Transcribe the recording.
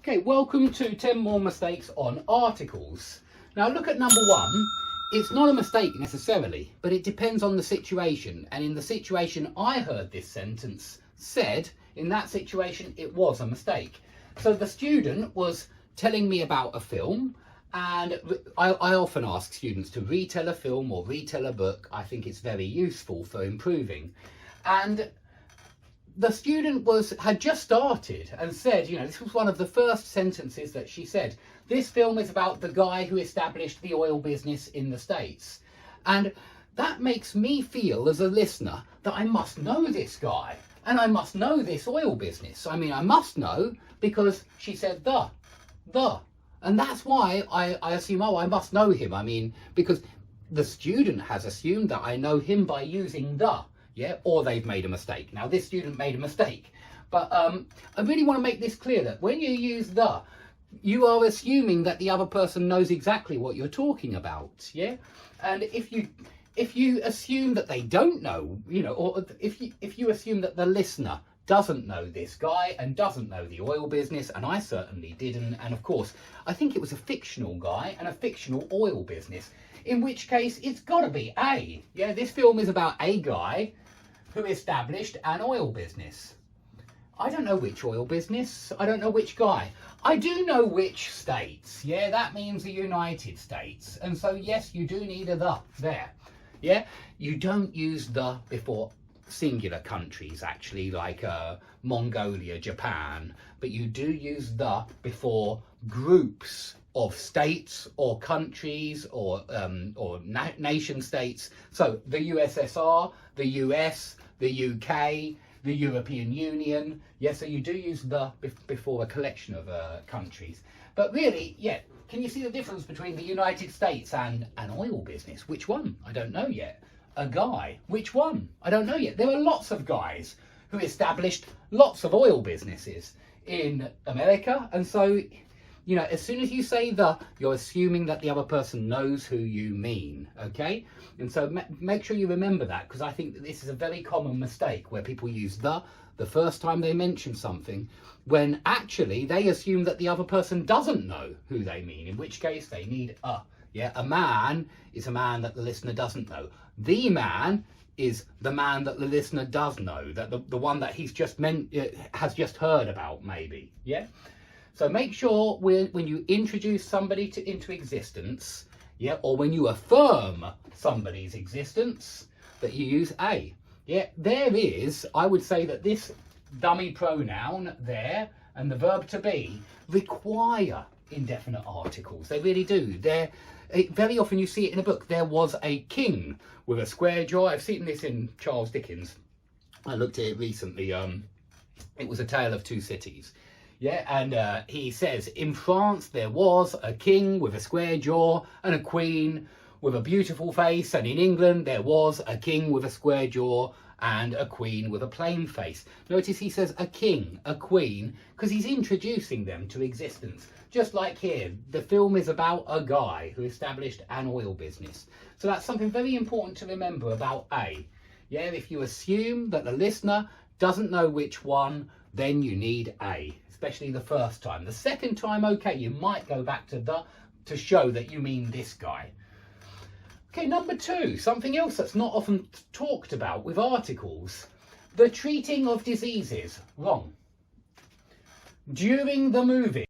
Okay, welcome to 10 more mistakes on articles. Now look at number one. It's not a mistake necessarily, but it depends on the situation. And in the situation I heard this sentence said, in that situation, it was a mistake. So the student was telling me about a film, and I often ask students to retell a film or retell a book. I think it's very useful for improving. And the student had just started and said, you know, this was one of the first sentences that she said. This film is about the guy who established the oil business in the States. And that makes me feel as a listener that I must know this guy and I must know this oil business. I mean, I must know because she said the. And that's why I assume, oh, I must know him. I mean, because the student has assumed that I know him by using the. Yeah, or they've made a mistake. Now, this student made a mistake, but I really want to make this clear that when you use the, you are assuming that the other person knows exactly what you're talking about. Yeah, and if you assume that they don't know, you know, or if you assume that the listener doesn't know this guy and doesn't know the oil business, and I certainly didn't, and of course I think it was a fictional guy and a fictional oil business, in which case it's got to be A. Yeah, this film is about a guy who established an oil business. I don't know which oil business. I don't know which guy. I do know which states. Yeah, that means the United States. And so, yes, you do need a the there. Yeah, you don't use the before singular countries, actually, like Mongolia, Japan. But you do use the before groups of states or countries or nation states. So the USSR, the US, the UK, the European Union. Yes, so you do use the before a collection of countries. But really, yeah, can you see the difference between the United States and an oil business? Which one? I don't know yet. A guy. Which one? I don't know yet. There are lots of guys who established lots of oil businesses in America. And so, you know, as soon as you say the, you're assuming that the other person knows who you mean, okay? And so make sure you remember that, because I think that this is a very common mistake where people use the first time they mention something, when actually they assume that the other person doesn't know who they mean, in which case they need a. Yeah, a man is a man that the listener doesn't know. The man is the man that the listener does know, that the one that he's just has just heard about, maybe, yeah? So make sure when you introduce somebody into existence, yeah, or when you affirm somebody's existence, that you use a. Yeah, there is, I would say that this dummy pronoun there and the verb to be require indefinite articles. They really do. Very often you see it in a book. There was a king with a square jaw. I've seen this in Charles Dickens. I looked at it recently. It was A Tale of Two Cities. Yeah, and he says, in France there was a king with a square jaw and a queen with a beautiful face, and in England there was a king with a square jaw and a queen with a plain face. Notice he says a king, a queen, because he's introducing them to existence. Just like here, the film is about a guy who established an oil business. So that's something very important to remember about a. Yeah, if you assume that the listener doesn't know which one, then you need a. Especially the first time. The second time, okay, you might go back to the to show that you mean this guy. Okay, number two, something else that's not often talked about with articles. The treating of diseases. Wrong. During the movie.